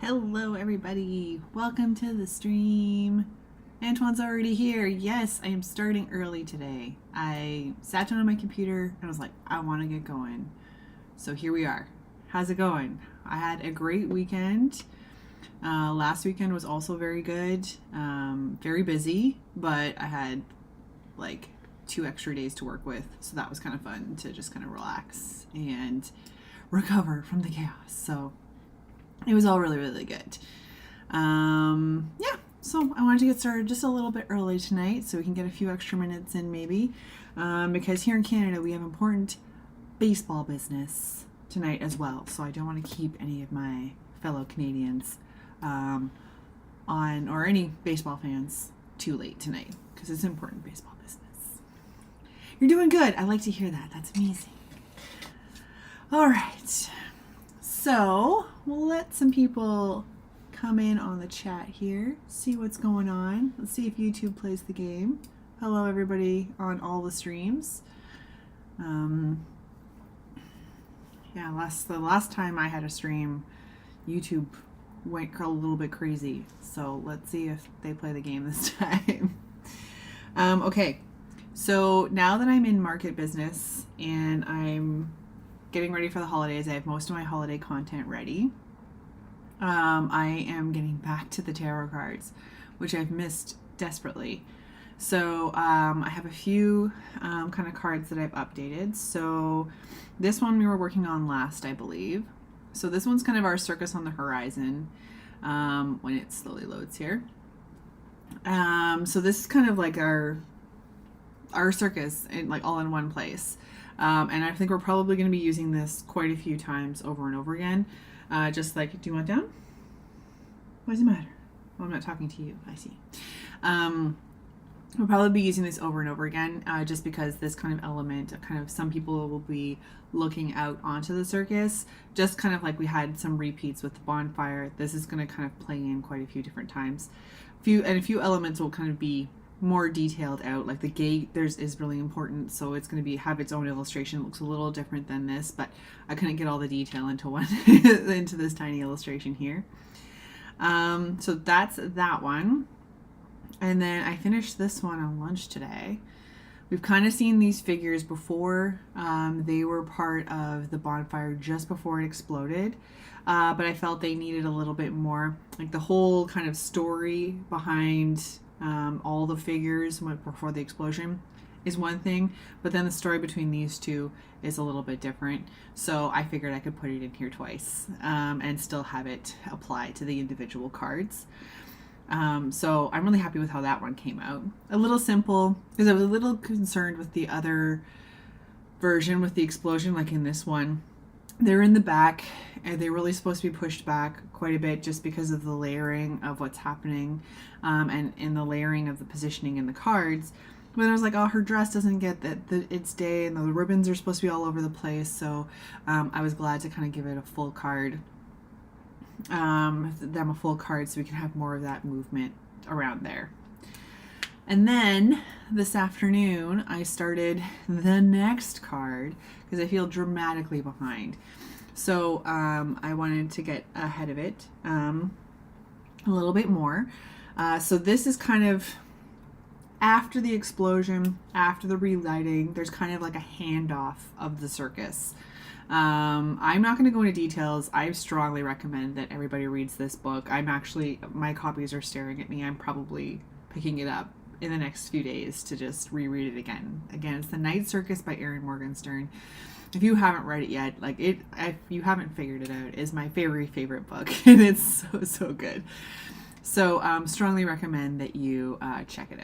Hello everybody, welcome to the stream. Antoine's already here. Yes, I am starting early today. I sat down on my computer and was like, I want to get going. So here we are. How's it going? I had a great weekend. Last weekend was also very good. Very busy, but I had like 2 extra days to work with. So that was kind of fun to just kind of relax and recover from the chaos. So it was all really, really good. Yeah, so I wanted to get started just a little bit early tonight so we can get a few extra minutes in maybe. Because here in Canada we have important baseball business tonight as well. So I don't want to keep any of my fellow Canadians on, or any baseball fans, too late tonight because it's important baseball business. You're doing good. I like to hear that. That's amazing. All right. So we'll let some people come in on the chat here, see what's going on. Let's see if YouTube plays the game. Hello, everybody on all the streams. Yeah, the last time I had a stream, YouTube went a little bit crazy. So let's see if they play the game this time. Okay, so now that I'm in market business and I'm getting ready for the holidays, I have most of my holiday content ready. I am getting back to the tarot cards, which I've missed desperately. So I have a few kind of cards that I've updated. So this one we were working on last, I believe. So this one's kind of our circus on the horizon when it slowly loads here. So this is kind of like our circus, like all in one place. And I think we're probably going to be using this quite a few times over and over again. Just like, do you want down? What does it matter? Well, I'm not talking to you. I see. We'll probably be using this over and over again, just because this kind of element of kind of some people will be looking out onto the circus, just kind of like we had some repeats with the bonfire. This is going to kind of play in quite a few different times. A few elements will kind of be more detailed out, like the gate is really important, so it's going to have its own illustration. It looks a little different than this, but I couldn't get all the detail into into this tiny illustration here. So that's that one. And then I finished this one on lunch today. We've kind of seen these figures before. They were part of the bonfire just before it exploded. But I felt they needed a little bit more, like the whole kind of story behind all the figures before the explosion is one thing, but then the story between these two is a little bit different. So I figured I could put it in here twice and still have it apply to the individual cards. So I'm really happy with how that one came out. A little simple, because I was a little concerned with the other version with the explosion, like in this one. They're in the back, and they're really supposed to be pushed back quite a bit just because of the layering of what's happening and in the layering of the positioning in the cards. But I was like, oh, her dress doesn't get its day, and the ribbons are supposed to be all over the place. So I was glad to kind of give it a full card. Them a full card so we can have more of that movement around there. And then this afternoon I started the next card because I feel dramatically behind. So I wanted to get ahead of it a little bit more. So this is kind of after the explosion, after the relighting, there's kind of like a handoff of the circus. I'm not going to go into details. I strongly recommend that everybody reads this book. My copies are staring at me. I'm probably picking it up in the next few days to just reread it again. Again, it's The Night Circus by Erin Morgenstern. If you haven't read it yet, if you haven't figured it out, is my favorite book, and it's so good. So strongly recommend that you check it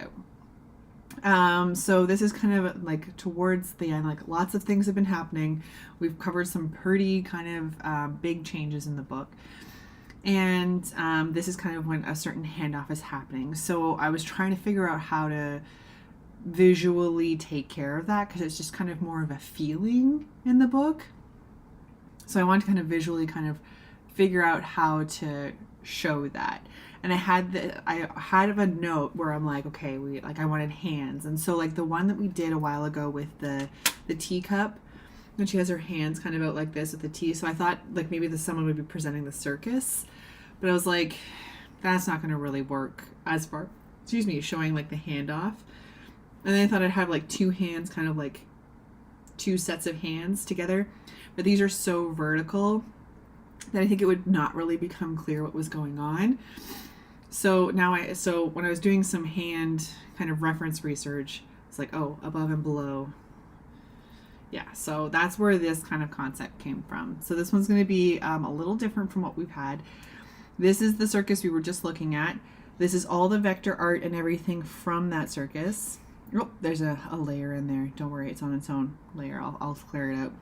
out. So this is kind of like towards the end, like lots of things have been happening. We've covered some pretty kind of big changes in the book. And this is kind of when a certain handoff is happening. So I was trying to figure out how to visually take care of that because it's just kind of more of a feeling in the book. So I wanted to kind of visually kind of figure out how to show that. And I had a note where I'm like, okay, I wanted hands. And so like the one that we did a while ago with the teacup, and she has her hands kind of out like this with the tea. So I thought like maybe someone would be presenting the circus. But I was like, that's not going to really work as far, excuse me, showing like the handoff. And then I thought I'd have like two hands, kind of like two sets of hands together. But these are so vertical that I think it would not really become clear what was going on. So so when I was doing some hand kind of reference research, it's like, oh, above and below. Yeah, so that's where this kind of concept came from. So this one's going to be a little different from what we've had. This is the circus we were just looking at. This is all the vector art and everything from that circus. Oh, there's a layer in there. Don't worry, it's on its own layer. I'll clear it out.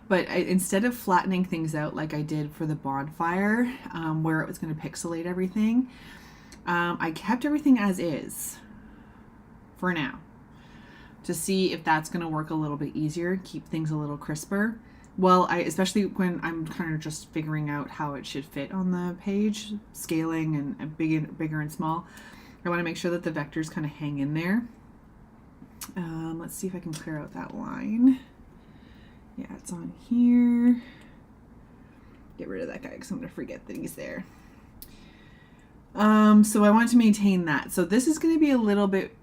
But instead of flattening things out like I did for the bonfire, where it was going to pixelate everything, I kept everything as is for now to see if that's going to work a little bit easier, keep things a little crisper. Well, especially when I'm kind of just figuring out how it should fit on the page, scaling and bigger and small. I want to make sure that the vectors kind of hang in there. Let's see if I can clear out that line. Yeah, it's on here. Get rid of that guy because I'm going to forget that he's there. So I want to maintain that. So this is going to be a little bit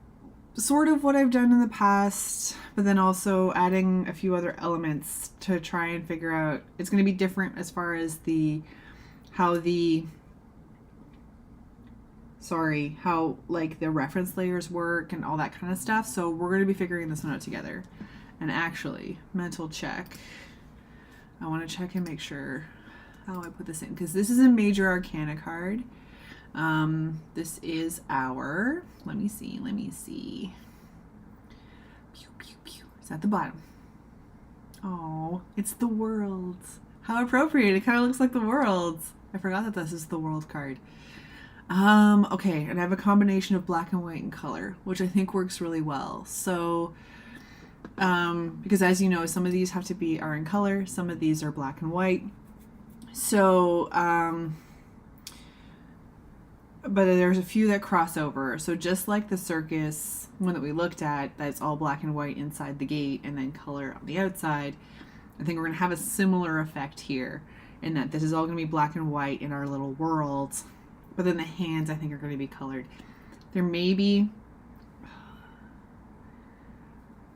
sort of what I've done in the past, but then also adding a few other elements to try and figure out. It's going to be different as far as how like the reference layers work and all that kind of stuff. So we're going to be figuring this one out together. And actually, mental check. I want to check and make sure how I put this in, because this is a major arcana card. This is our, let me see. Pew, pew, pew. It's at the bottom. Oh, it's the worlds. How appropriate. It kind of looks like the worlds. I forgot that this is the world card. Okay, and I have a combination of black and white and color, which I think works really well. So, because as you know, some of these are in color, some of these are black and white. So, but there's a few that cross over. So just like the circus one that we looked at, that's all black and white inside the gate and then color on the outside, I think we're going to have a similar effect here in that this is all going to be black and white in our little worlds. But then the hands, I think, are going to be colored. There may be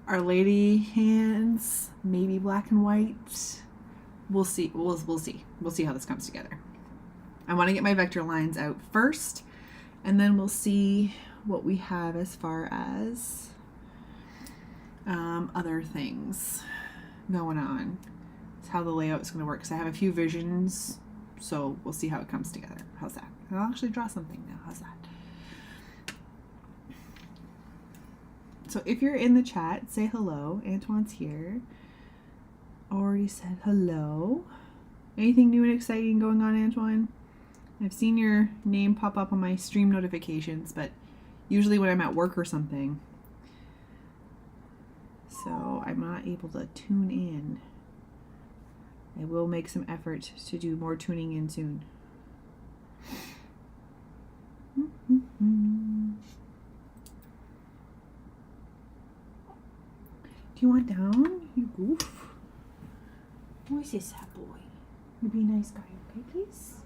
Our Lady hands, maybe black and white. We'll see. We'll see. We'll see how this comes together. I want to get my vector lines out first, and then we'll see what we have as far as other things going on. It's how the layout is going to work. So I have a few visions, so we'll see how it comes together. How's that? I'll actually draw something now. How's that? So if you're in the chat, say hello. Antoine's here. Already said hello. Anything new and exciting going on, Antoine? I've seen your name pop up on my stream notifications, but usually when I'm at work or something. So I'm not able to tune in. I will make some effort to do more tuning in soon. Do you want down, you goof? Who is this boy? You be a nice guy, okay, please?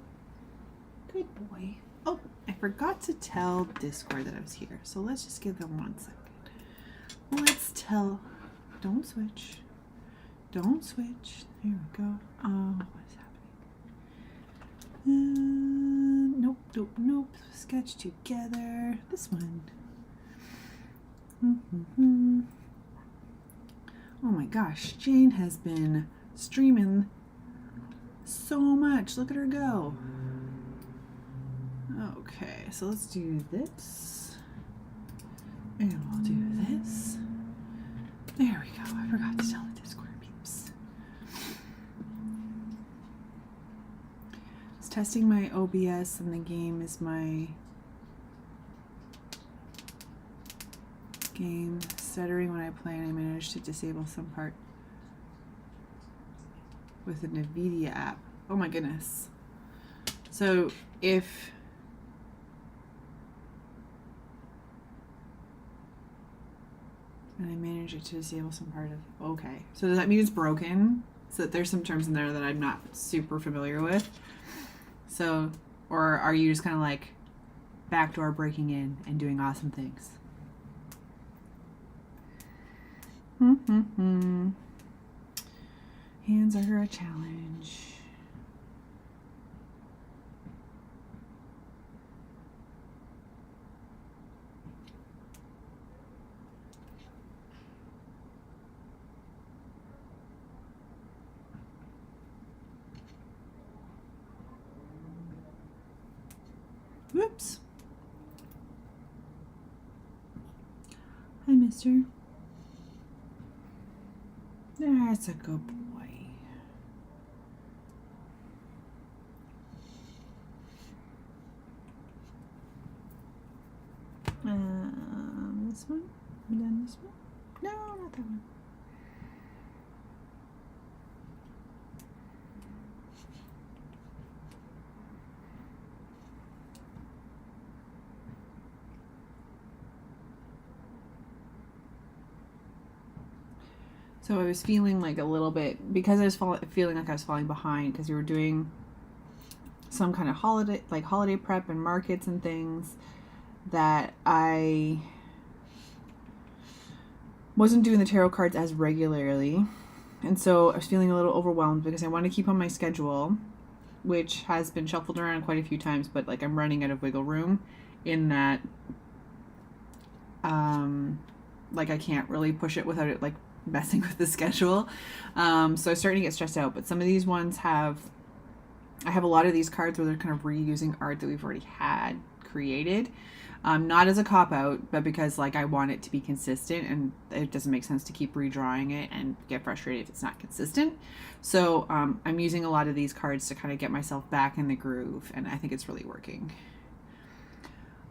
Good boy. Oh, I forgot to tell Discord that I was here, so let's just give them 1 second. Let's tell. Don't switch. Don't switch. There we go. Oh, what is happening? Nope. Sketch together. This one. Oh my gosh, Jane has been streaming so much. Look at her go. Okay, so let's do this. And we'll do this. There we go. I forgot to tell the Discord peeps. It's testing my OBS and the game is my game. Stuttering when I play and I managed to disable some part with the NVIDIA app. Oh my goodness. So if and I managed to disable some part of, okay. So does that mean it's broken? So there's some terms in there that I'm not super familiar with. So, or are you just kind of like backdoor breaking in and doing awesome things? Hands are a challenge. Whoops. Hi, mister. That's a good boy. This one? And then this one? No, not that one. So I was feeling like a little bit, because I was feeling like I was falling behind because we were doing some kind of holiday prep and markets and things, that I wasn't doing the tarot cards as regularly. And so I was feeling a little overwhelmed because I want to keep on my schedule, which has been shuffled around quite a few times, but like I'm running out of wiggle room in that like I can't really push it without it like messing with the schedule. So I was starting to get stressed out, but some of these ones I have a lot of these cards where they're kind of reusing art that we've already had created. Not as a cop-out, but because like I want it to be consistent, and it doesn't make sense to keep redrawing it and get frustrated if it's not consistent. So I'm using a lot of these cards to kind of get myself back in the groove, and I think it's really working.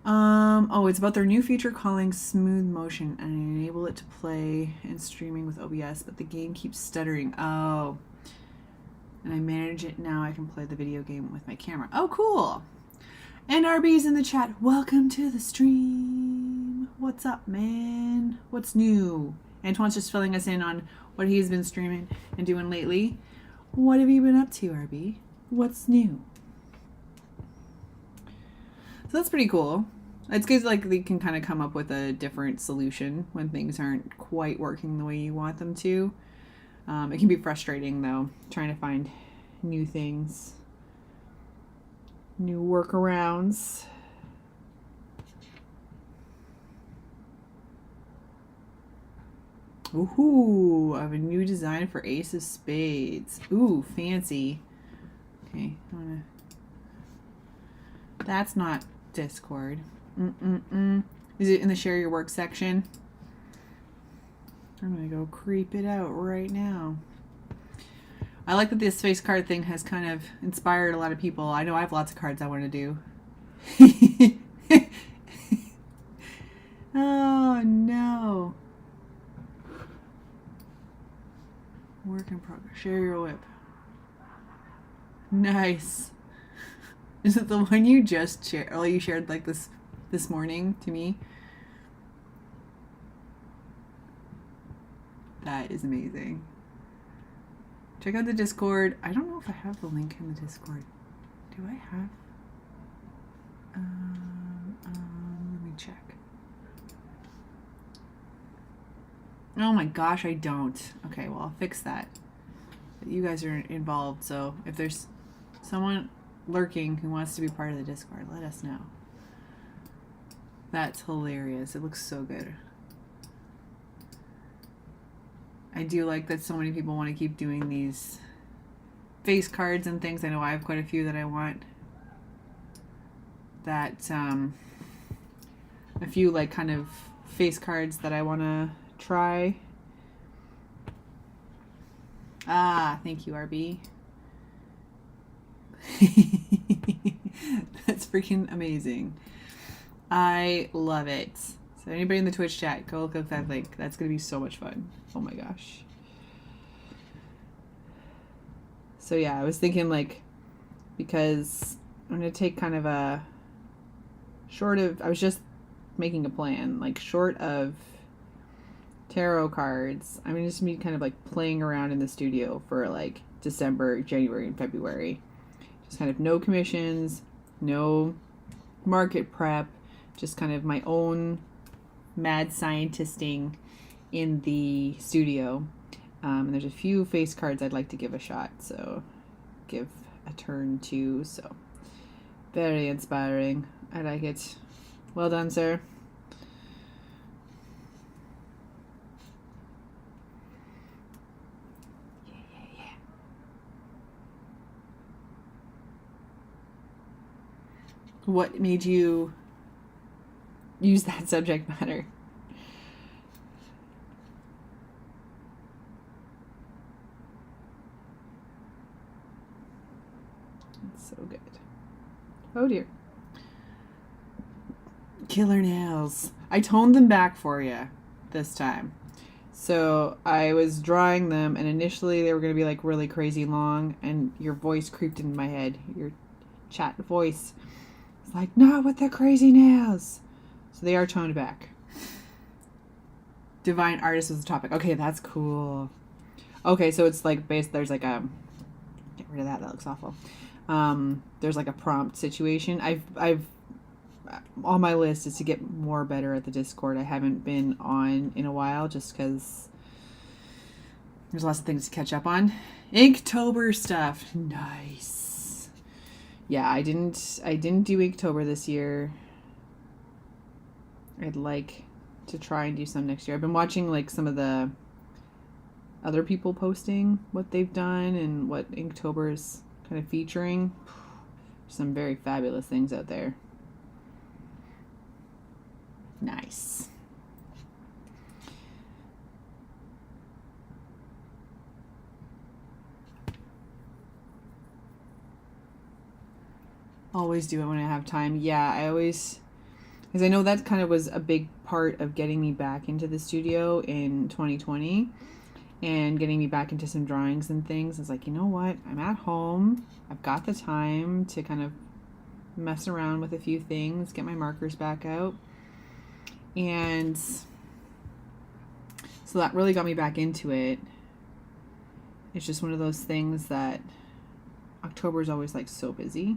Oh, it's about their new feature calling Smooth Motion, and enable it to play and streaming with OBS, but the game keeps stuttering. Oh, and I manage it now. I can play the video game with my camera. Oh, cool. And RB's in the chat. Welcome to the stream. What's up, man? What's new? Antoine's just filling us in on what he's been streaming and doing lately. What have you been up to, RB? What's new? So that's pretty cool. It's good, like, they can kind of come up with a different solution when things aren't quite working the way you want them to. It can be frustrating, though, trying to find new things. New workarounds. Ooh, I have a new design for Ace of Spades. Ooh, fancy. Okay, that's not Discord. Is it in the share your work section? I'm gonna go creep it out right now. I like that this face card thing has kind of inspired a lot of people. I know I have lots of cards I want to do. Oh, no. Work in progress. Share your whip. Nice. Is it the one you just shared? Oh, you shared like this morning to me? That is amazing. Check out the Discord. I don't know if I have the link in the Discord. Do I have? Let me check. Oh my gosh, I don't. Okay, well, I'll fix that. But you guys are involved, so if there's someone lurking who wants to be part of the Discord, let us know. That's hilarious. It looks so good. I do like that so many people want to keep doing these face cards and things. I know I have quite a few that I want. That, a few like kind of face cards that I want to try. Ah, thank you, RB. That's freaking amazing. I love it. So anybody in the Twitch chat, go look up that link. That's going to be so much fun. Oh my gosh. So yeah, I was thinking like, because I'm going to take kind of a I was just making a plan, like short of tarot cards, I'm going to just be kind of like playing around in the studio for like December, January, and February. Just kind of no commissions, no market prep, just kind of my own mad scientisting in the studio. And there's a few face cards I'd like to give a shot, so give a turn to. So very inspiring. I like it. Well done, sir. Yeah. What made you use that subject matter? It's so good. Oh dear. Killer nails. I toned them back for you this time. So I was drawing them, and initially they were going to be like really crazy long, and your voice creeped into my head. Your chat voice. It's like, not with the crazy nails. So they are toned back. Divine artist was the topic. Okay, that's cool. Okay, so it's like there's like a, get rid of that. That looks awful. There's like a prompt situation. I've on my list is to get more better at the Discord. I haven't been on in a while just because there's lots of things to catch up on. Inktober stuff. Nice. Yeah, I didn't do Inktober this year. I'd like to try and do some next year. I've been watching like some of the other people posting what they've done and what Inktober is kind of featuring. Some very fabulous things out there. Nice. Always do it when I have time. Yeah, I always, because I know that kind of was a big part of getting me back into the studio in 2020 and getting me back into some drawings and things. It's like, you know what? I'm at home. I've got the time to kind of mess around with a few things, get my markers back out. And so that really got me back into it. It's just one of those things that October is always like so busy.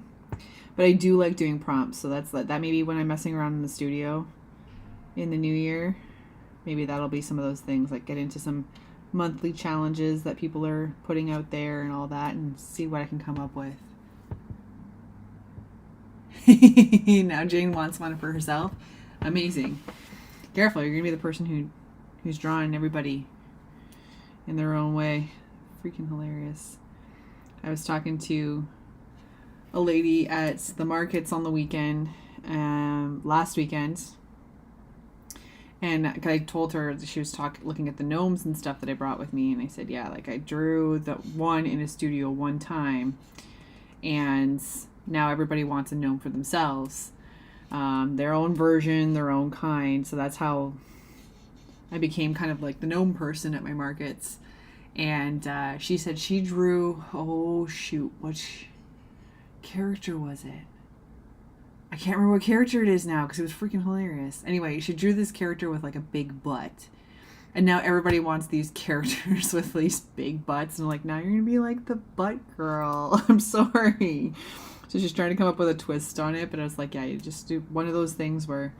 But I do like doing prompts, so that maybe when I'm messing around in the studio in the new year, maybe that'll be some of those things, like get into some monthly challenges that people are putting out there and all that, and see what I can come up with. Now Jane wants one for herself. Amazing. Careful, you're gonna be the person who's drawing everybody in their own way. Freaking hilarious. I was talking to a lady at the markets on the weekend, last weekend, and I told her, she was looking at the gnomes and stuff that I brought with me, and I said, yeah, like I drew the one in a studio one time, and now everybody wants a gnome for themselves. Their own version, their own kind. So that's how I became kind of like the gnome person at my markets. And she said she drew, oh shoot, which character was it? I can't remember what character it is now because it was freaking hilarious. Anyway, she drew this character with like a big butt. And now everybody wants these characters with these big butts. And I'm like, now you're going to be like the butt girl. I'm sorry. So she's trying to come up with a twist on it, but I was like, yeah, you just do one of those things where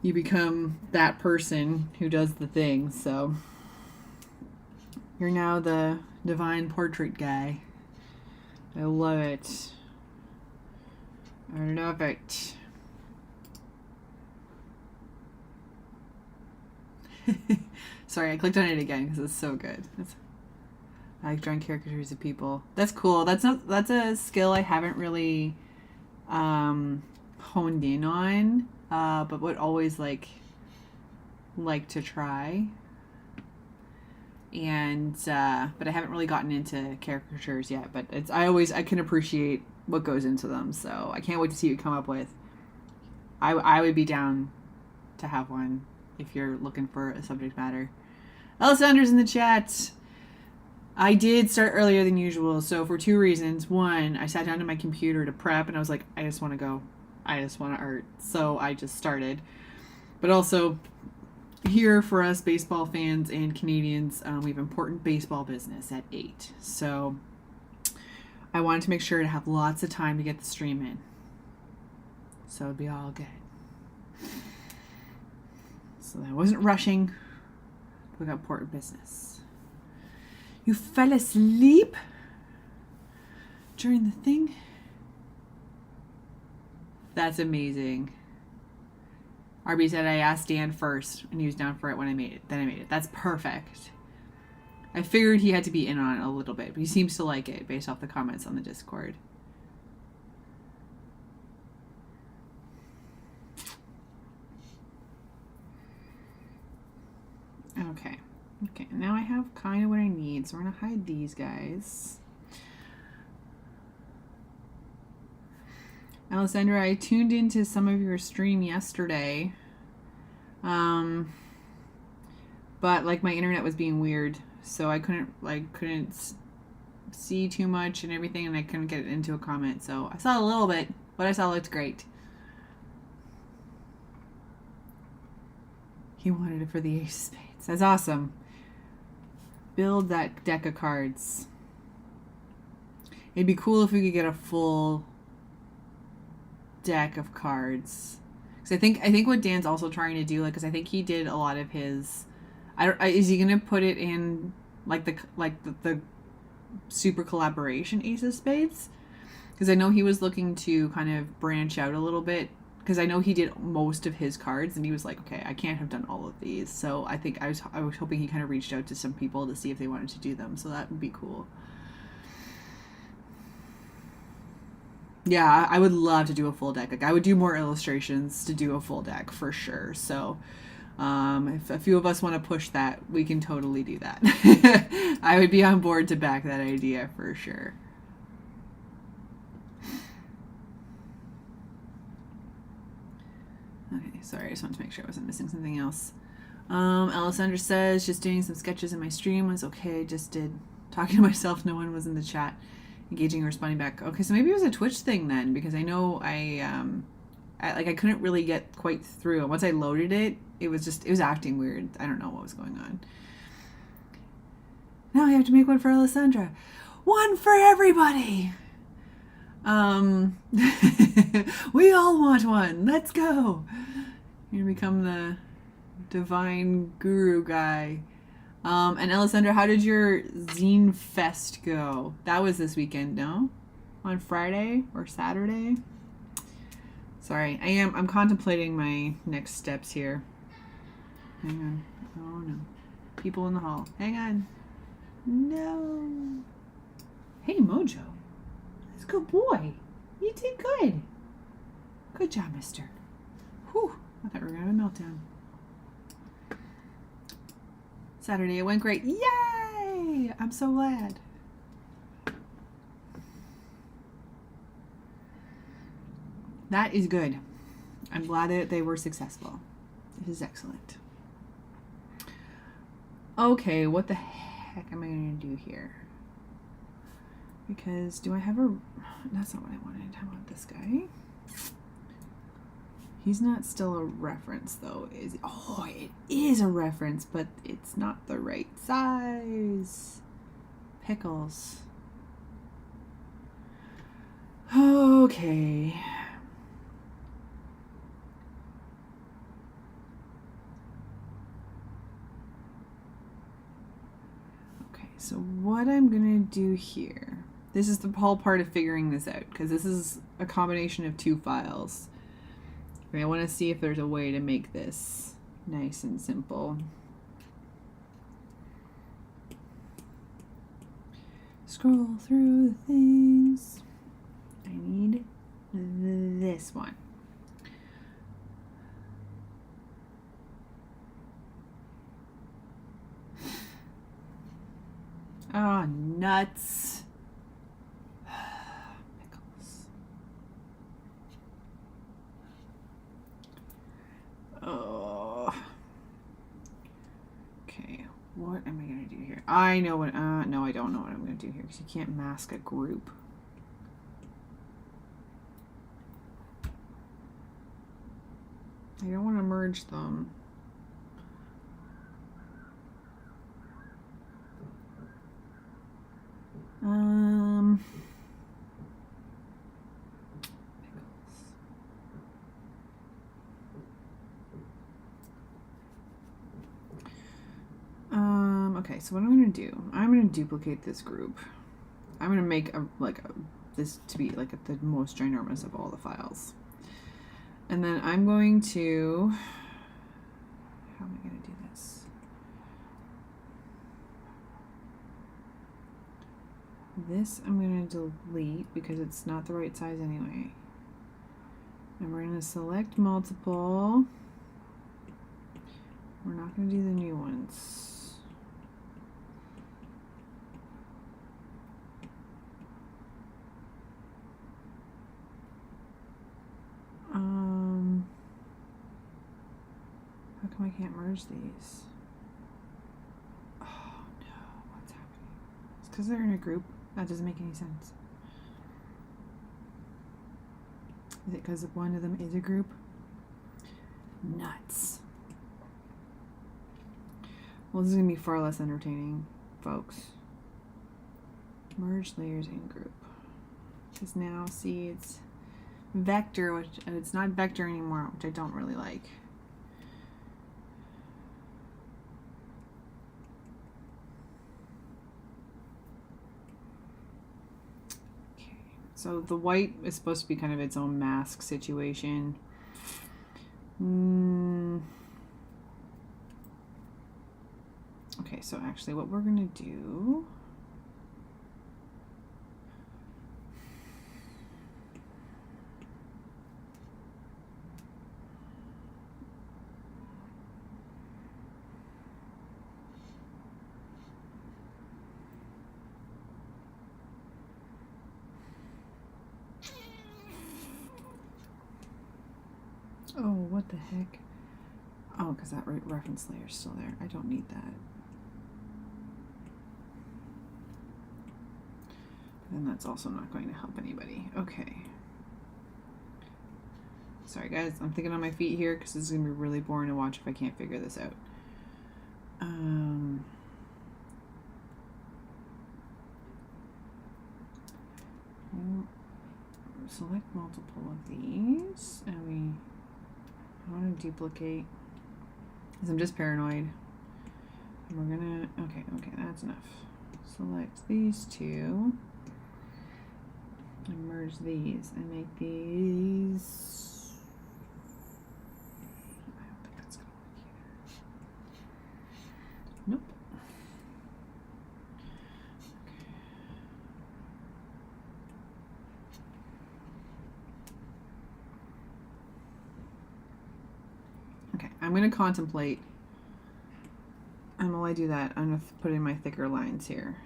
you become that person who does the thing. So you're now the divine portrait guy. I love it. I love it. Sorry, I clicked on it again because it's so good. I like drawing caricatures of people. That's cool. That's a skill I haven't really honed in on, but would always like to try. And but I haven't really gotten into caricatures yet. But I can appreciate what goes into them. So I can't wait to see what you come up with. I would be down to have one if you're looking for a subject matter. Alessandra's in the chat. I did start earlier than usual, so for two reasons. One, I sat down to my computer to prep, and I was like, I just want to go. I just want to art. So I just started. But also, here for us baseball fans and Canadians, we have important baseball business at 8. So I wanted to make sure to have lots of time to get the stream in. So it'd be all good. So I wasn't rushing. We got important business. You fell asleep during the thing? That's amazing. RB said I asked Dan first, and he was down for it when I made it. Then I made it. That's perfect. I figured he had to be in on it a little bit, but he seems to like it based off the comments on the Discord. Okay. Okay, now I have kind of what I need, so we're going to hide these guys. Alessandra, I tuned into some of your stream yesterday, but like my internet was being weird, so I couldn't see too much and everything, and I couldn't get it into a comment. So I saw a little bit. What I saw looked great. He wanted it for the Ace of Spades. That's awesome. Build that deck of cards. It'd be cool if we could get a full deck of cards, because I think what Dan's also trying to do, like, because I think he did a lot of his. Is he gonna put it in like the super collaboration Ace of Spades? Because I know he was looking to kind of branch out a little bit. Because I know he did most of his cards, and he was like, okay, I can't have done all of these. So I think I was hoping he kind of reached out to some people to see if they wanted to do them. So that would be cool. Yeah, I would love to do a full deck. Like, I would do more illustrations to do a full deck for sure. So if a few of us want to push that, we can totally do that. I would be on board to back that idea for sure. Okay, sorry, I just wanted to make sure I wasn't missing something else. Alessandra says, just doing some sketches in my stream was okay. Just did. Talking to myself, no one was in the chat. Engaging or responding back. Okay, so maybe it was a Twitch thing then, because I know I couldn't really get quite through. And once I loaded it, it was acting weird. I don't know what was going on. Now I have to make one for Alessandra. One for everybody! We all want one. Let's go. You're gonna become the divine guru guy. And Alessandra, how did your Zine Fest go? That was this weekend, no? On Friday or Saturday? Sorry, I'm contemplating my next steps here. Hang on. Oh no. People in the hall. Hang on. No. Hey, Mojo. That's a good boy. You did good. Good job, mister. Whew. I thought we were going to have a meltdown. Saturday, it went great. Yay! I'm so glad. That is good. I'm glad that they were successful. This is excellent. Okay, what the heck am I going to do here? Because do I have a... That's not what I wanted. How about this guy? He's not still a reference, though, is it? Oh, it is a reference, but it's not the right size. Pickles. Okay. Okay, so what I'm going to do here... This is the whole part of figuring this out, because this is a combination of two files. I want to see if there's a way to make this nice and simple. Scroll through the things. I need this one. Oh, nuts. Oh. Okay, what am I going to do here? I know what, no, I don't know what I'm going to do here, because you can't mask a group. I don't want to merge them. Okay, so what I'm going to do, I'm going to duplicate this group. I'm going to make this to be like the most ginormous of all the files. And then I'm going to, how am I going to do this? This I'm going to delete because it's not the right size anyway. And we're going to select multiple. We're not going to do the new ones. How come I can't merge these? Oh no, what's happening? It's because they're in a group. That doesn't make any sense. Is it because one of them is a group? Nuts. Well, this is going to be far less entertaining, folks. Merge layers in group. Because now, see, it's vector, which it's not vector anymore, which I don't really like. Okay, so the white is supposed to be kind of its own mask situation. Okay, so actually what we're going to do, oh, what the heck? Oh, because that reference layer is still there. I don't need that. And that's also not going to help anybody. Okay. Sorry guys, I'm thinking on my feet here because this is going to be really boring to watch if I can't figure this out. We'll select multiple of these, and I want to duplicate, because I'm just paranoid. And we're gonna, okay, that's enough. Select these two, and merge these, and make these. I don't think that's gonna work either. Nope. Okay, I'm going to contemplate, and while I do that, I'm going to put in my thicker lines here.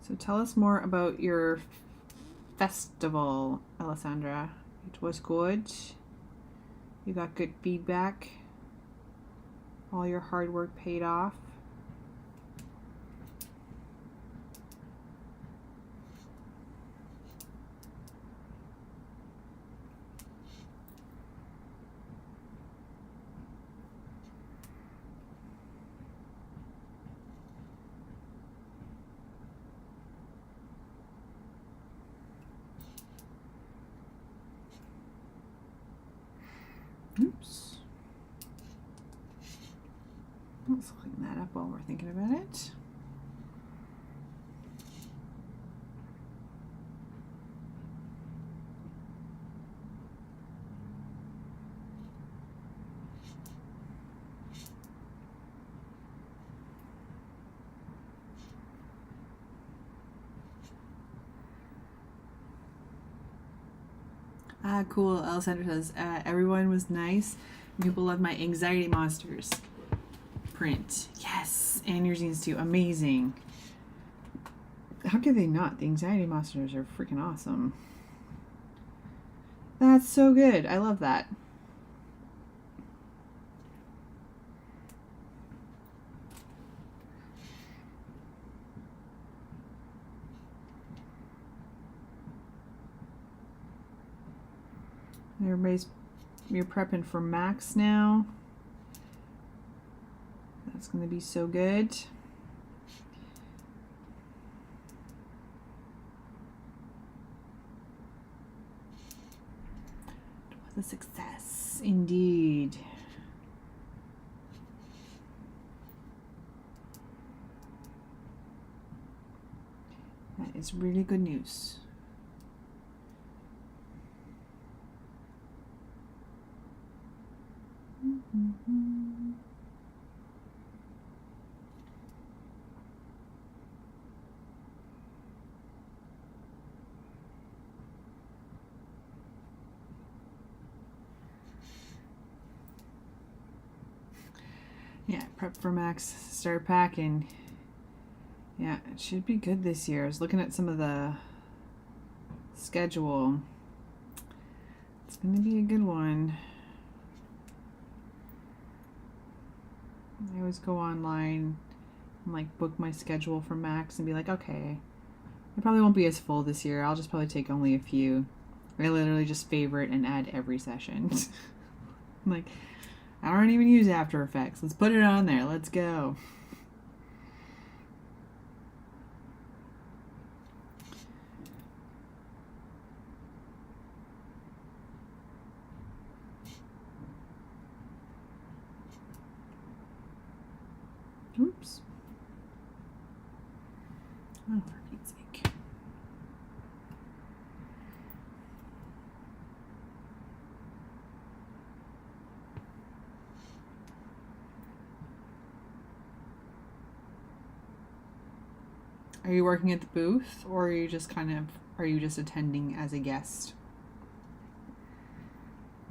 So tell us more about your festival, Alessandra. It was good. You got good feedback. All your hard work paid off. Oops. Let's clean that up while we're thinking about it. Cool. Alessandra says, everyone was nice. People love my anxiety monsters print. Yes. And your zines too. Amazing. How could they not? The anxiety monsters are freaking awesome. That's so good. I love that. You're prepping for Max now. That's going to be so good. a success indeed. That is really good news. Yeah, prep for Max, start packing. Yeah, it should be good this year. I was looking at some of the schedule. It's going to be a good one. I always go online and like book my schedule for Max and be like, okay, it probably won't be as full this year. I'll just probably take only a few. I literally just favorite and add every session. I'm like, I don't even use After Effects. Let's put it on there. Let's go. Oops. Oh, for Pete's sake. Are you working at the booth, or are you just attending as a guest?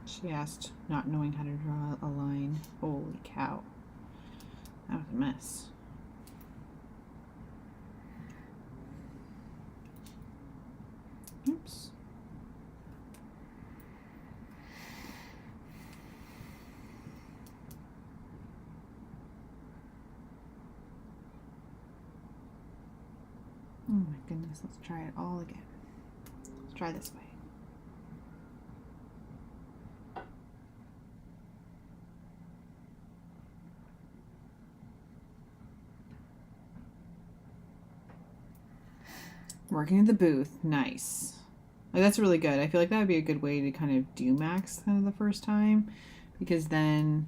She asked, not knowing how to draw a line. Holy cow. That was a mess. Oops. Oh my goodness, let's try it all again. Let's try this way. Working at the booth, nice. Like, that's really good. I feel like that would be a good way to kind of do Max kind of the first time, because then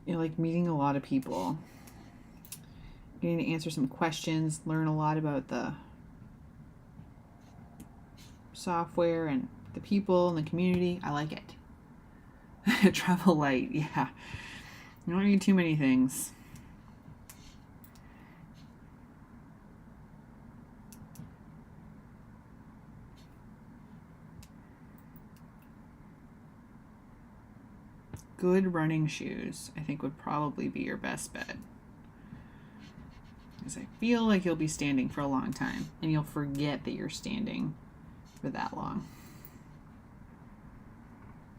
you're like meeting a lot of people, getting to answer some questions, learn a lot about the software and the people and the community. I like it. Travel light, yeah. You don't need too many things. Good running shoes, I think, would probably be your best bet. Because I feel like you'll be standing for a long time, and you'll forget that you're standing for that long.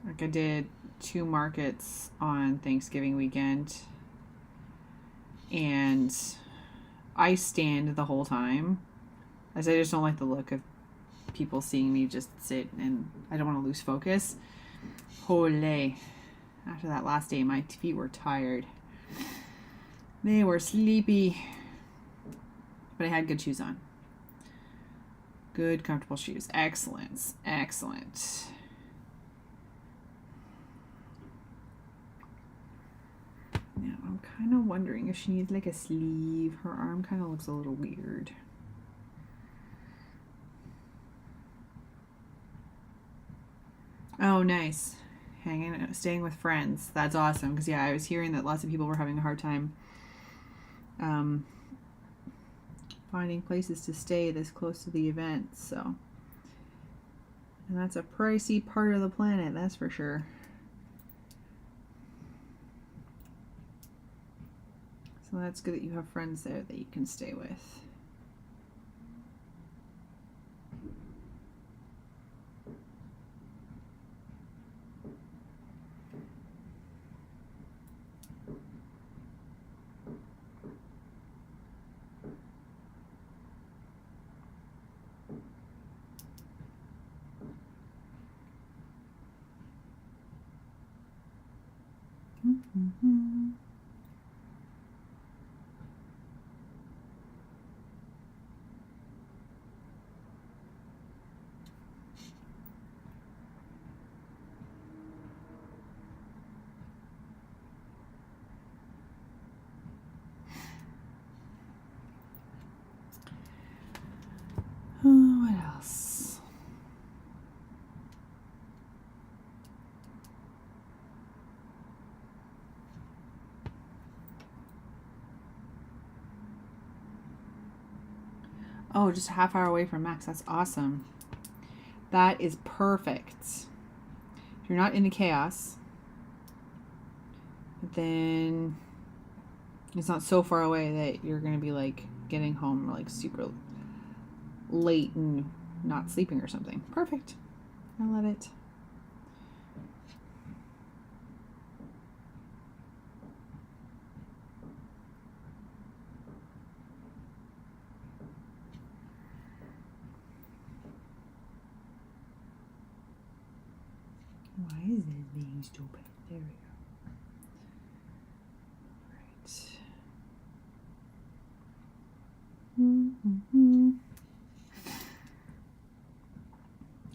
Like, I did 2 markets on Thanksgiving weekend, and I stand the whole time, as I just don't like the look of people seeing me just sit, and I don't want to lose focus. Holy. After that last day, my feet were tired. They were sleepy. But I had good shoes on. Good, comfortable shoes. Excellent. Excellent. Now, I'm kind of wondering if she needs like a sleeve. Her arm kind of looks a little weird. Oh, nice. Staying with friends. That's awesome. Because, yeah, I was hearing that lots of people were having a hard time finding places to stay this close to the event. So, and that's a pricey part of the planet, that's for sure. So that's good that you have friends there that you can stay with. Mm-hmm. Oh, just a half hour away from Max. That's awesome. That is perfect. If you're not into chaos, then it's not so far away that you're going to be like getting home like super late and not sleeping or something. Perfect. I love it. Why is this being stupid? There we go.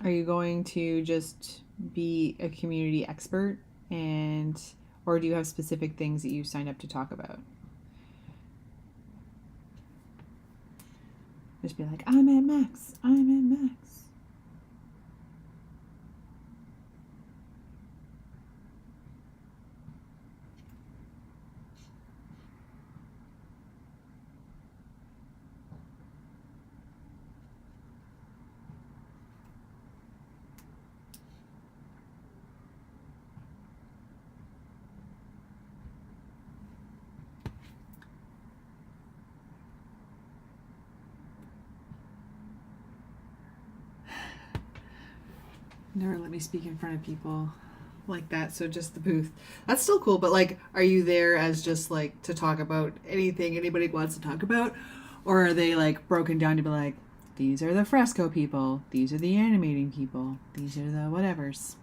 Are you going to just be a community expert or do you have specific things that you signed up to talk about? Just be like, I'm at max. I'm at max. Never let me speak in front of people like that, so just the booth. That's still cool, but like, are you there as just like to talk about anything anybody wants to talk about? Or are they like broken down to be like, these are the Fresco people, these are the animating people, these are the whatevers.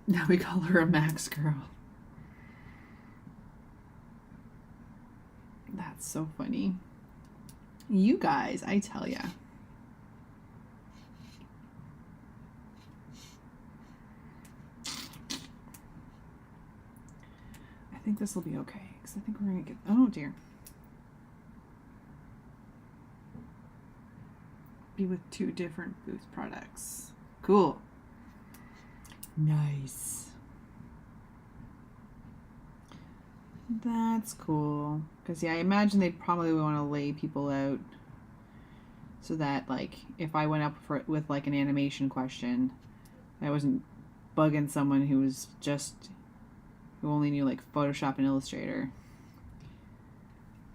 Now we call her a Max girl. That's so funny. You guys, I tell ya. I think this will be okay, because I think we're going to get... Oh, dear. Be with 2 different booth products. Cool. Nice. That's cool. Because, yeah, I imagine they'd probably want to lay people out so that, like, if I went up with, like, an animation question, I wasn't bugging someone who was just... who only knew like Photoshop and Illustrator.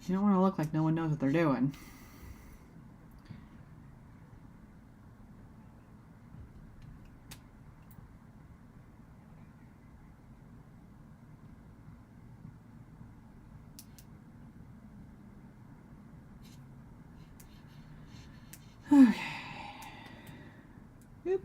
You don't want to look like no one knows what they're doing. Okay. Oop.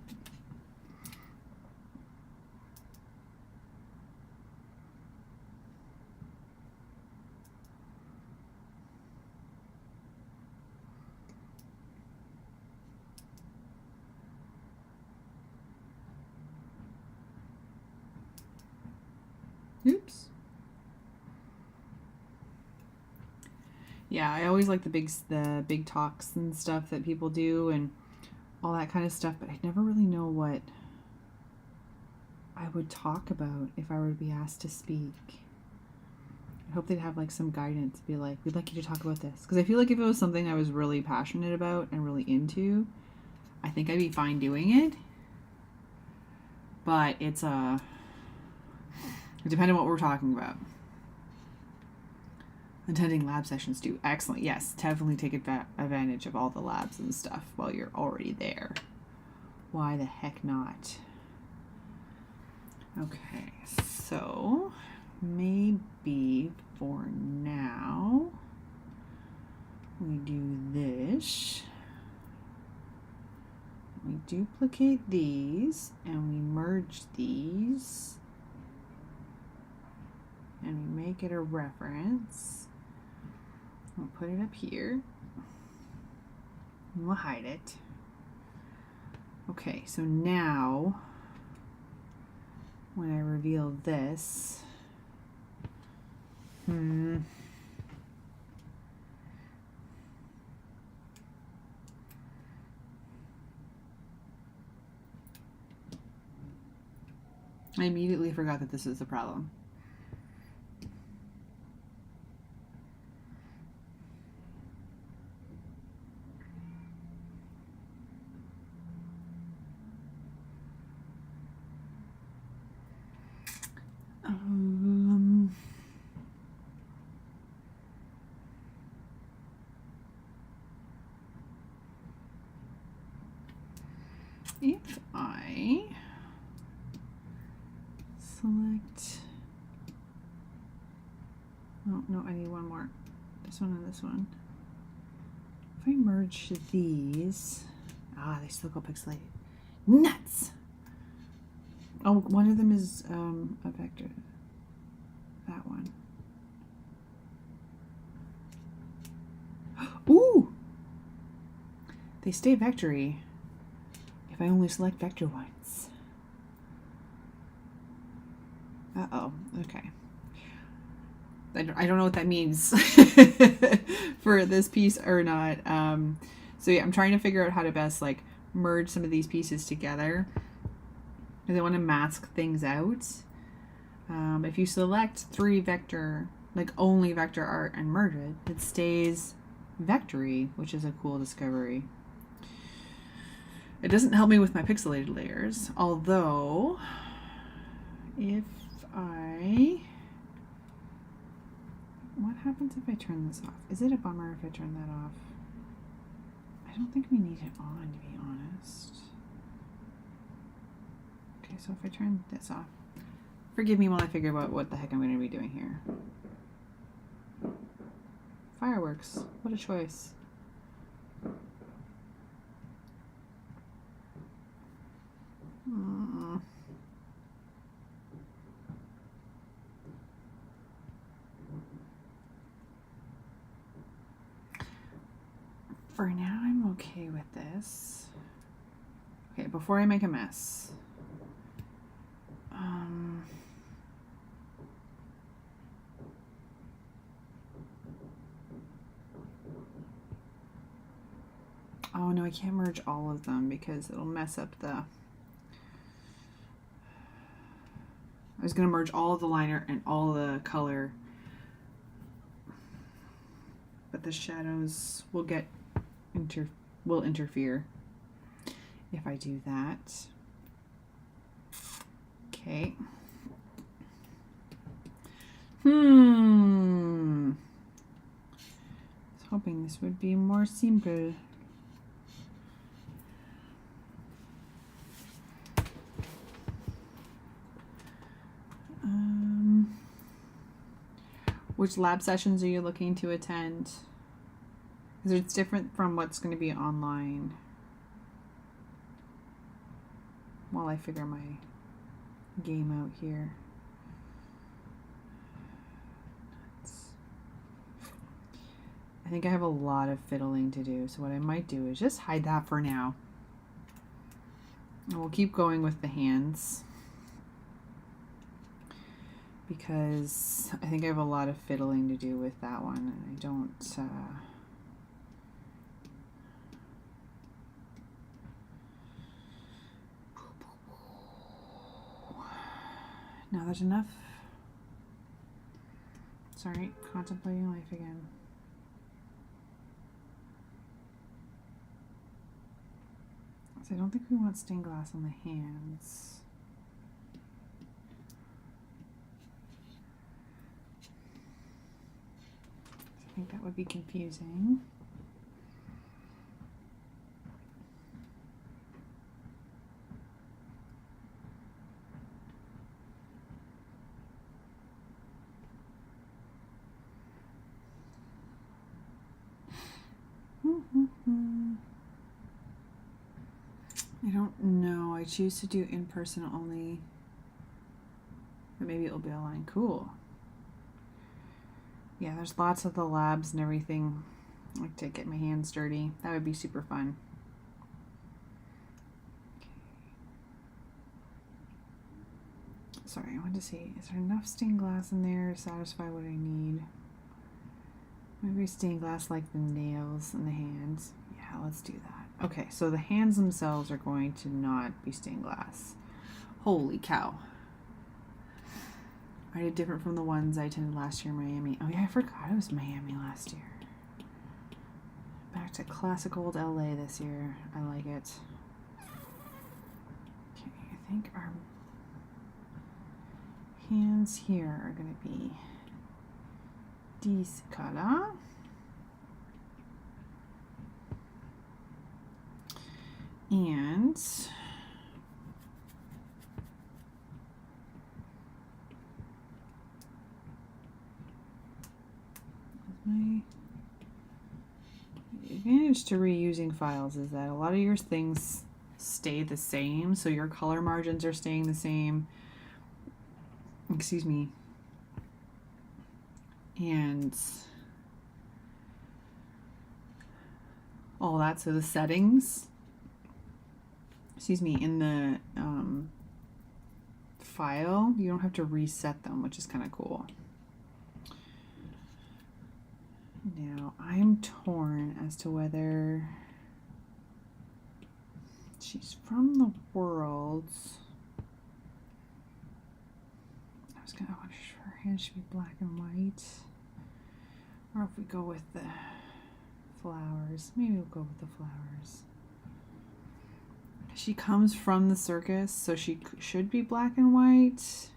Oops. Yeah, I always like the big talks and stuff that people do and all that kind of stuff, but I never really know what I would talk about if I were to be asked to speak. I hope they'd have like some guidance, be like, we'd like you to talk about this. Because I feel like if it was something I was really passionate about and really into, I think I'd be fine doing it. But it depends on what we're talking about. Attending lab sessions too. Excellent. Yes, definitely take advantage of all the labs and stuff while you're already there. Why the heck not? Okay, so maybe for now we do this. We duplicate these and we merge these and we make it a reference. We'll put it up here and we'll hide it. Okay, so now when I reveal this, I immediately forgot that this is the problem. if I select, oh no, I need one more. This one and this one. If I merge these, they still go pixelated. Nuts! Oh, one of them is a vector. That one. Ooh! They stay vectory if I only select vector ones. Uh-oh, okay. I don't know what that means for this piece or not. So yeah, I'm trying to figure out how to best like merge some of these pieces together because I want to mask things out. If you select 3 vector, like only vector art and merge it, it stays vectory, which is a cool discovery. It doesn't help me with my pixelated layers, although if what happens if I turn this off? Is it a bummer if I turn that off? I don't think we need it on, to be honest. Okay, so if I turn this off, forgive me while I figure out what the heck I'm going to be doing here. Fireworks, what a choice. For now, I'm okay with this. Okay, before I make a mess. Oh no, I can't merge all of them because it'll mess up the... I was going to merge all of the liner and all the color, but the shadows will will interfere if I do that. Okay. I was hoping this would be more simple. Which lab sessions are you looking to attend? Because it's different from what's going to be online. While I figure my game out here. I think I have a lot of fiddling to do, so what I might do is just hide that for now. And we'll keep going with the hands, because I think I have a lot of fiddling to do with that one, and I don't... Now there's enough. Sorry, contemplating life again. So I don't think we want stained glass on the hands. I think that would be confusing. I don't know. I choose to do in person only. But maybe it'll be online. Cool. Yeah, there's lots of the labs and everything. I like to get my hands dirty. That would be super fun. Okay. Sorry, I wanted to see, is there enough stained glass in there to satisfy what I need? Maybe stained glass like the nails and the hands. Yeah, let's do that. Okay, so the hands themselves are going to not be stained glass. Holy cow. I did different from the ones I attended last year in Miami. Oh yeah, I forgot it was Miami last year. Back to classic old LA this year. I like it. Okay, I think our hands here are going to be this color. And advantage to reusing files is that a lot of your things stay the same, so your color margins are staying the same. Excuse me. And all that, so the settings, excuse me, in the file, you don't have to reset them, which is kind of cool. Now, I'm torn as to whether she's from the worlds. I was gonna wonder if her hand should be black and white, or if we go with the flowers. Maybe we'll go with the flowers. She comes from the circus, so she should be black and white.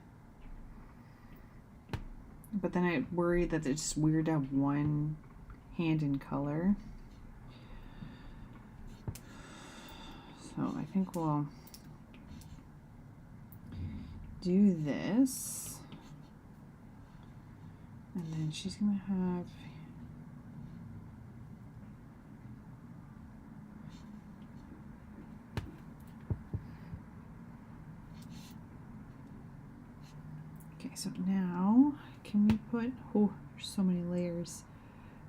But then I worry that it's just weird to have one hand in color. So I think we'll do this. And then she's going to have so now, can we put, oh, there's so many layers.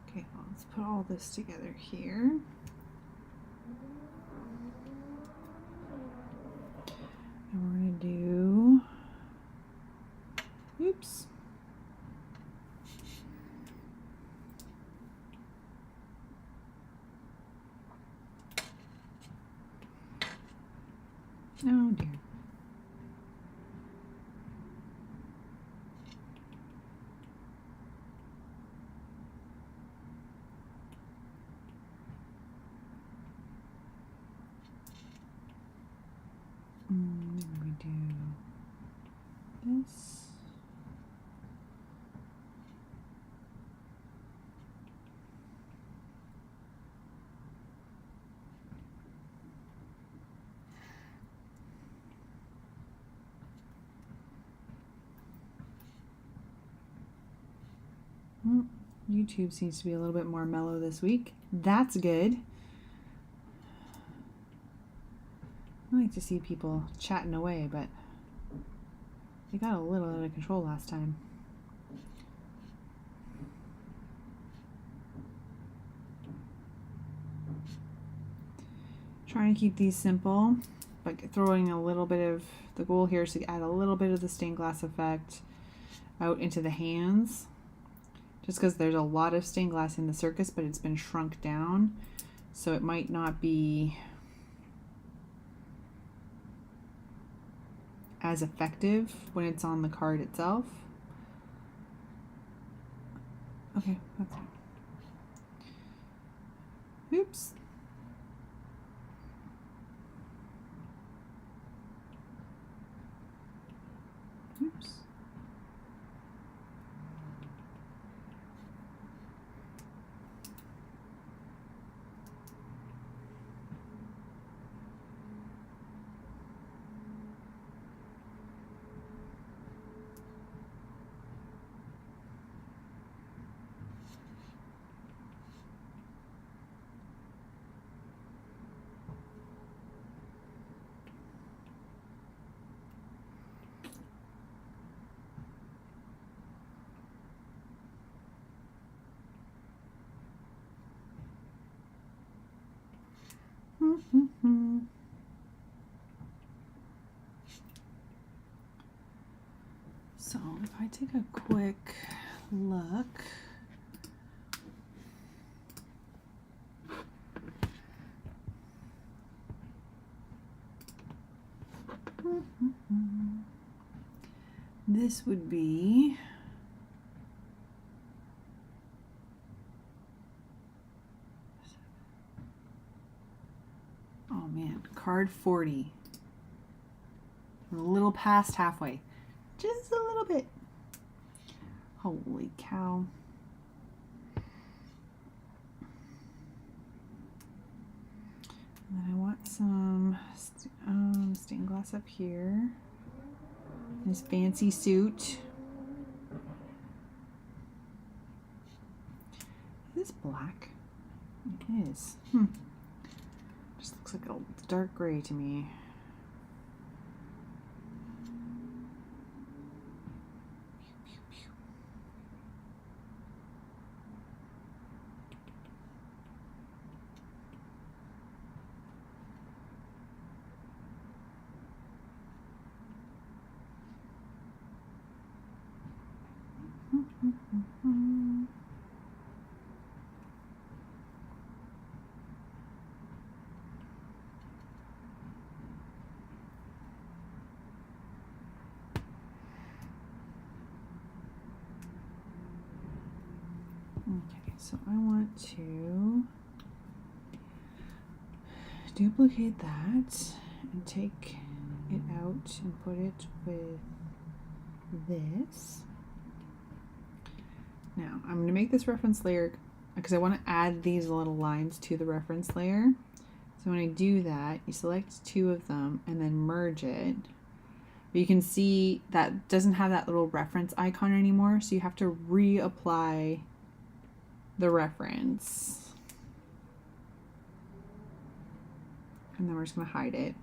Okay, well, let's put all this together here. And we're going to do, oops. Oh dear. Maybe we do this. YouTube seems to be a little bit more mellow this week. That's good. I like to see people chatting away, but they got a little out of control last time. Trying to keep these simple, but throwing a little bit of, the goal here is to add a little bit of the stained glass effect out into the hands. Just because there's a lot of stained glass in the circus, but it's been shrunk down, so it might not be as effective when it's on the card itself. Okay, that's it. Oops. Oops. So if I take a quick look, this would be card 40. I'm a little past halfway. Just a little bit. Holy cow. And then I want some stained glass up here. This fancy suit. Is this black? It is. Just looks like a dark gray to me. Okay, so I want to duplicate that and take it out and put it with this. Now I'm going to make this reference layer because I want to add these little lines to the reference layer. So when I do that, you select two of them and then merge it. But you can see that doesn't have that little reference icon anymore, so you have to reapply the reference. And then we're just going to hide it.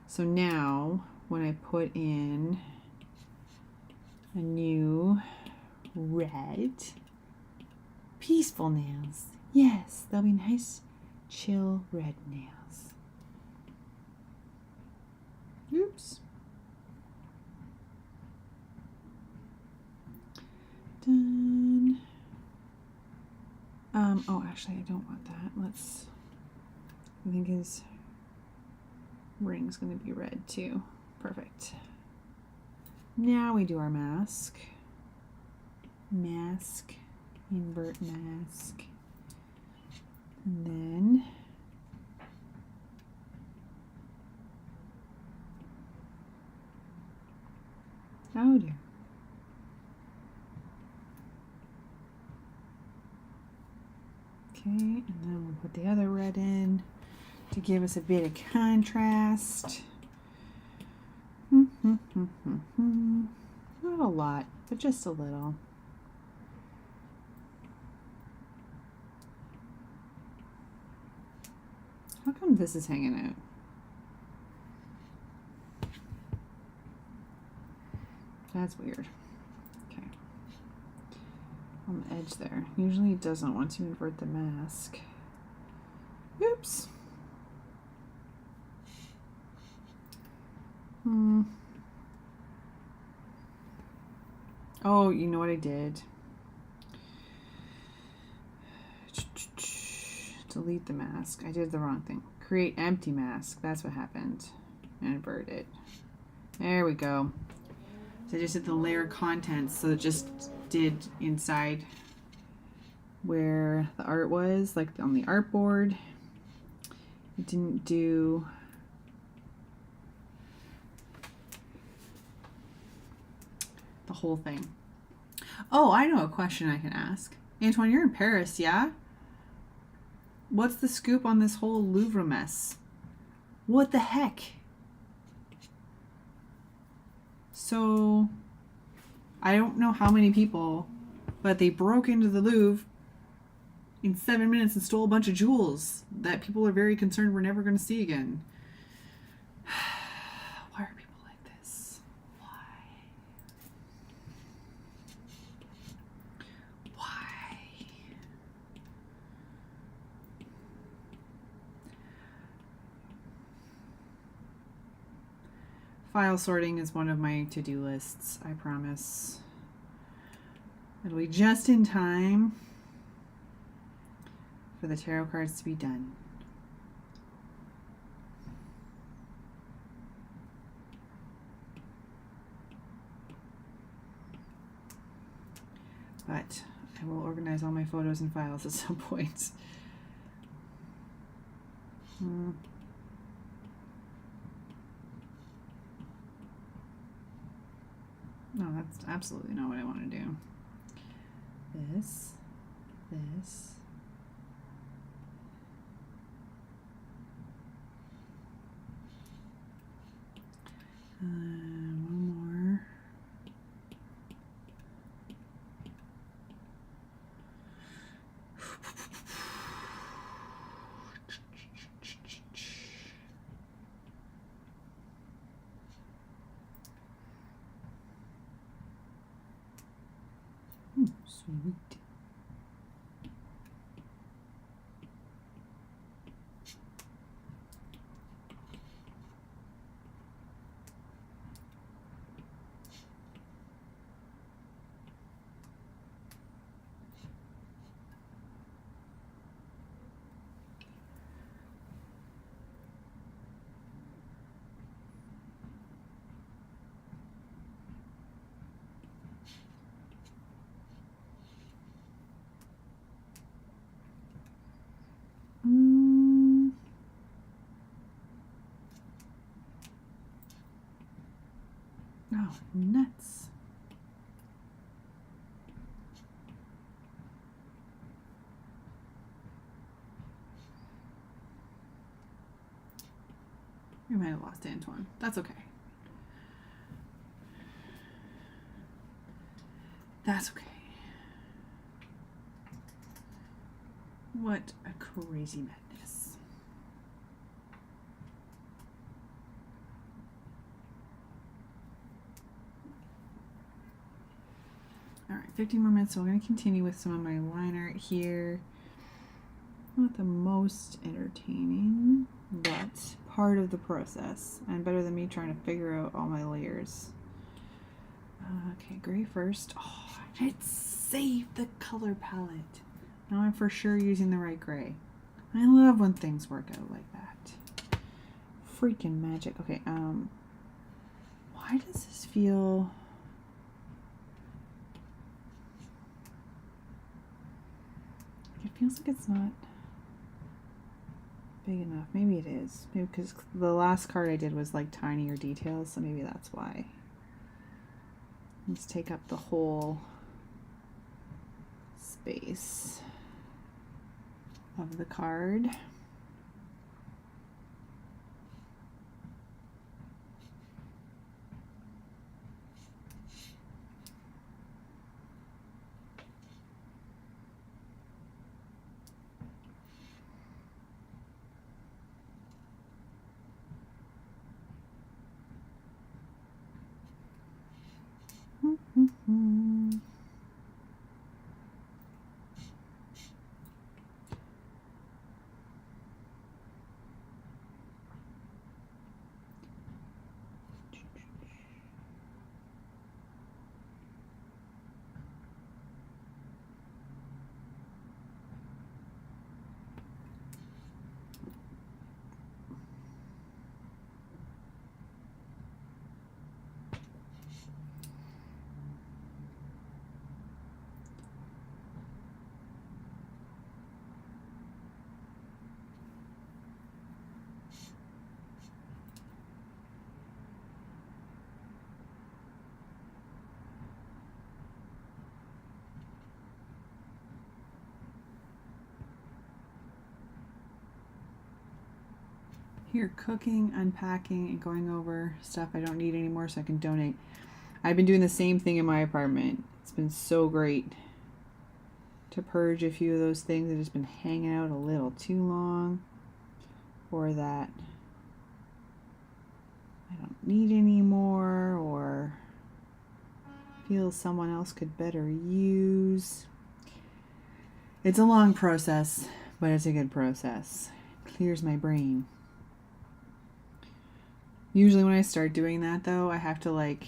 So now when I put in a new red, peaceful nails. Yes, they'll be nice, chill red nails. Oops. Done. Oh, actually, I don't want that. I think his ring's going to be red too. Perfect. Now we do our mask. Mask, invert mask. And then oh dear. Okay, and then we'll put the other red in to give us a bit of contrast. Not a lot, but just a little. How come this is hanging out? That's weird. Okay. On the edge there. Usually it doesn't want to invert the mask. Oops. Oh, you know what I did? Delete the mask. I did the wrong thing. Create empty mask. That's what happened. And invert it. There we go. So I just did the layer contents. So it just did inside where the art was, like on the artboard. It didn't do the whole thing. Oh, I know a question I can ask. Antoine, you're in Paris, yeah? What's the scoop on this whole Louvre mess? What the heck? So, I don't know how many people, but they broke into the Louvre in 7 minutes and stole a bunch of jewels that people are very concerned we're never going to see again. Why are people like this? Why? File sorting is one of my to-do lists, I promise. It'll be just in time for the tarot cards to be done. But I will organize all my photos and files at some point. No, that's absolutely not what I want to do. This. One more. Sweet. Oh, nuts. We might have lost Antoine. That's okay. That's okay. What a crazy madness. All right, 15 more minutes, so we're going to continue with some of my line art here. Not the most entertaining, but part of the process, and better than me trying to figure out all my layers. Okay, gray first. Oh, it saved the color palette. Now I'm for sure using the right gray. I love when things work out like that. Freaking magic. Okay, why does this feel... It feels like it's not big enough. Maybe it is. Maybe because the last card I did was like tinier details, so maybe that's why. Let's take up the whole space of the card. Here, cooking, unpacking, and going over stuff I don't need anymore so I can donate. I've been doing the same thing in my apartment. It's been so great to purge a few of those things that have just been hanging out a little too long, or that I don't need anymore, or feel someone else could better use. It's a long process, but it's a good process. It clears my brain. Usually when I start doing that though, I have to like,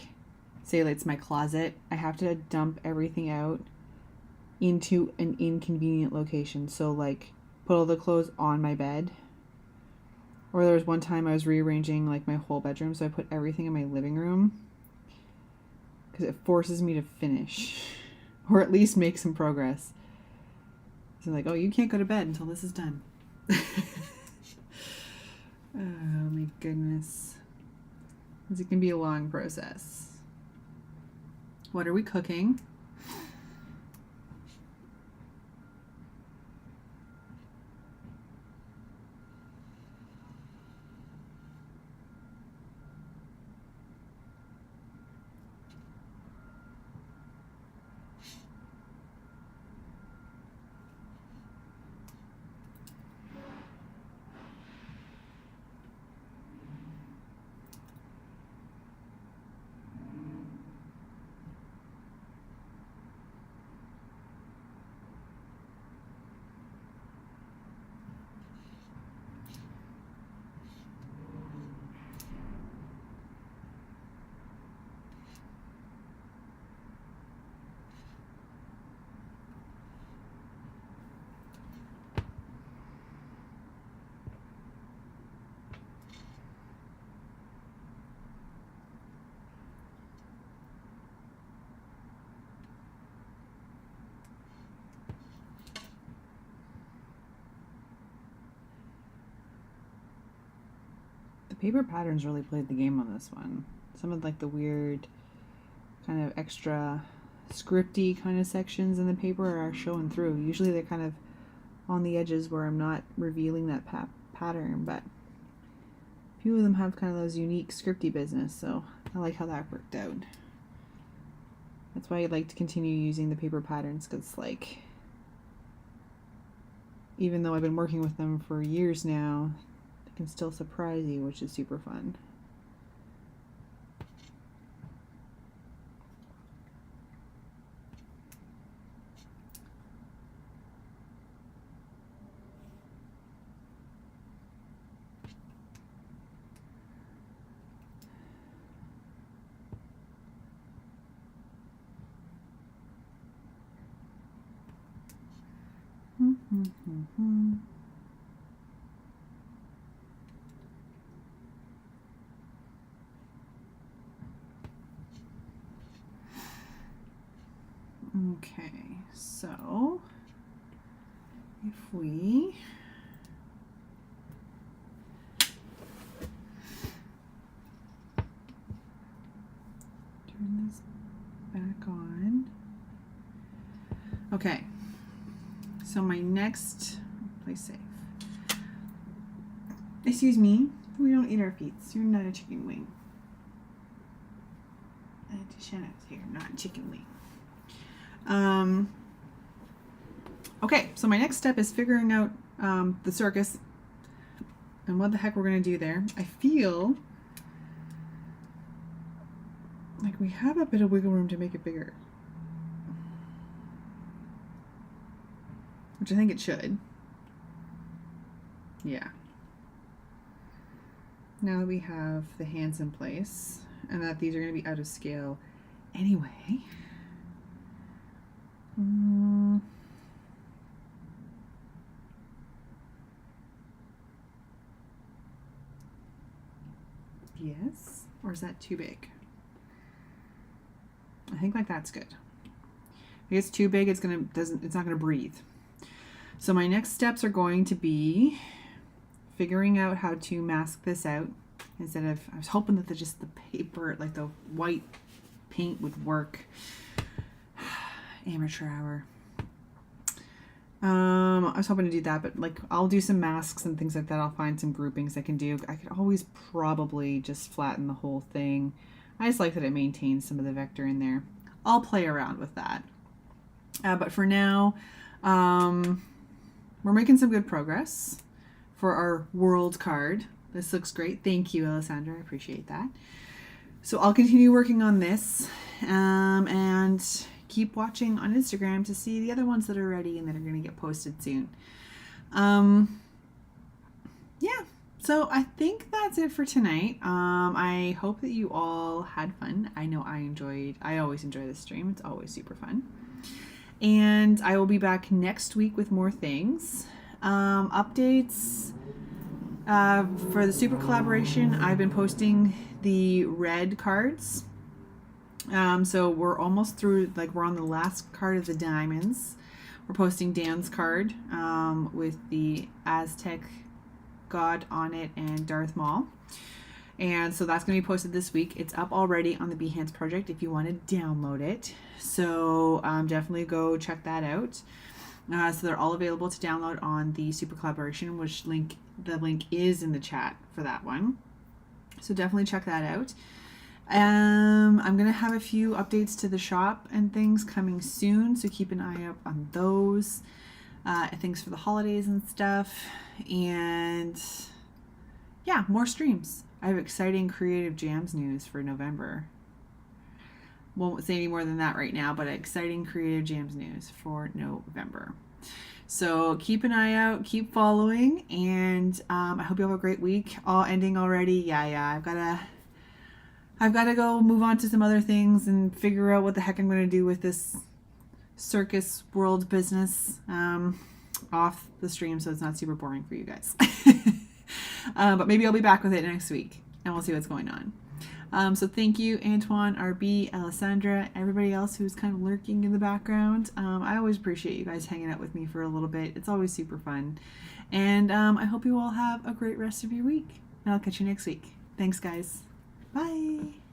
say it's my closet, I have to dump everything out into an inconvenient location. So like put all the clothes on my bed. Or there was one time I was rearranging like my whole bedroom, so I put everything in my living room because it forces me to finish or at least make some progress. So like, oh, you can't go to bed until this is done. Oh my goodness. It can be a long process. What are we cooking? The paper patterns really played the game on this one. Some of like the weird kind of extra scripty kind of sections in the paper are showing through. Usually they're kind of on the edges where I'm not revealing that pattern, but a few of them have kind of those unique scripty business, so I like how that worked out. That's why I like to continue using the paper patterns, because like, even though I've been working with them for years now, they can still surprise you, which is super fun. Okay, so if we turn this back on. Okay, so my next, play safe. Excuse me, we don't eat our feet. You're not a chicken wing. Shannon's here, not a chicken wing. Okay, so my next step is figuring out the circus and what the heck we're going to do there. I feel like we have a bit of wiggle room to make it bigger, which I think it should. Yeah. Now that we have the hands in place and that these are going to be out of scale anyway. Yes, or is that too big? I think like that's good. If it's too big, it's not gonna breathe. So my next steps are going to be figuring out how to mask this out instead of, I was hoping that just the paper, like the white paint would work. Amateur hour. I was hoping to do that, but like I'll do some masks and things like that. I'll find some groupings I can do. I could always probably just flatten the whole thing. I just like that it maintains some of the vector in there. I'll play around with that. But for now, we're making some good progress for our world card. This looks great. Thank you, Alessandra. I appreciate that. So I'll continue working on this and keep watching on Instagram to see the other ones that are ready and that are going to get posted soon. Yeah, so I think that's it for tonight. I hope that you all had fun. I know I always enjoy this stream. It's always super fun. And I will be back next week with more things. Updates for the super collaboration. I've been posting the red cards. So we're almost through, like we're on the last card of the diamonds. We're posting Dan's card with the Aztec god on it and Darth Maul. And so that's going to be posted this week. It's up already on the Behance project if you want to download it. So definitely go check that out. So they're all available to download on the super collaboration, which the link is in the chat for that one. So definitely check that out. I'm going to have a few updates to the shop and things coming soon, so keep an eye out on those. Things for the holidays and stuff. And yeah, more streams. I have exciting creative jams news for November. Won't say any more than that right now, but exciting creative jams news for November. So keep an eye out, keep following, and I hope you have a great week. All ending already. Yeah, I've got to go move on to some other things and figure out what the heck I'm going to do with this circus world business off the stream, so it's not super boring for you guys. But maybe I'll be back with it next week and we'll see what's going on. So thank you, Antoine, RB, Alessandra, everybody else who's kind of lurking in the background. I always appreciate you guys hanging out with me for a little bit. It's always super fun. And I hope you all have a great rest of your week. And I'll catch you next week. Thanks, guys. Bye.